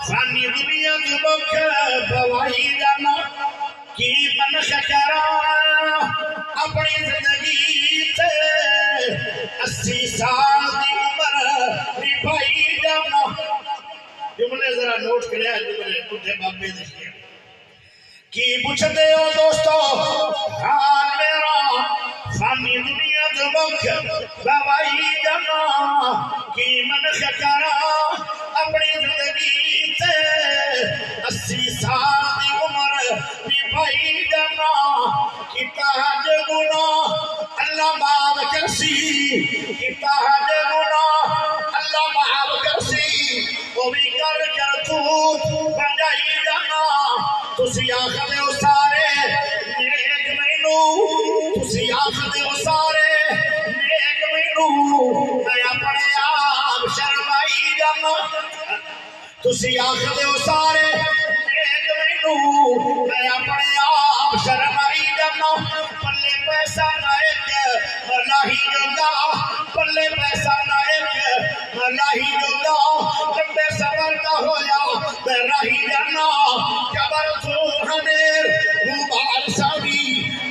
فانی دنیا تو بک بوائی جانا کی منش کرا اپنی زندگی تے 80 سال دی عمر نبھائی جانا جملے ذرا نوٹ کریا جملے بڈھے بابے دے کی پوچھتے ہو دوستو حال میرا فانی دنیا تو بک بوائی جانا کی منش کرا اپنی زندگی تے 80 سال دی عمر نبھائی جانا کیتا ہے گناہ اللہ معاف کرسی کیتا ہے گناہ اللہ معاف کرسی وہ بھی کر بنجائی جانا تسی آخدے ہو سارے نیک مینو تسی آخدے ہو سارے نیک مینو میں اپنے آپ شرمائی جانا تسی آخدے ہو سارے نیک مینو میں اپنے آپ شرمائی جانا پلے پیسہ نائک ملاہی جوگا پلے پیسہ نائک ملاہی جوگا لمبے سفر کا ہویا میں راہی جانا قبر تو ہمیر غبار ساوی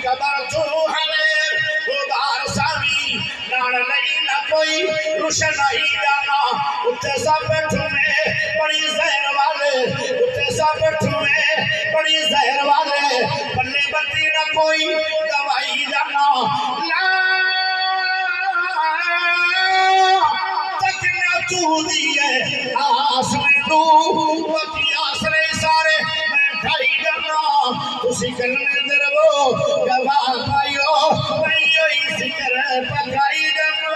قبر تو ہمیر غبار ساوی نان نہیں نہ کوئی روشنائی جانا اتھے سب بیٹھو میں بڑی زہر والے اتھے سب بیٹھو میں بڑی زہر والے پلے بتی نہ کوئی دوائی جانا لا تک نہ تو دیئے آس میں تو وقی آسرے سارے میں ڈھائی جانا اسی کلمے در وہ گواہ پائیو میں یہی ذکر پکائی جانا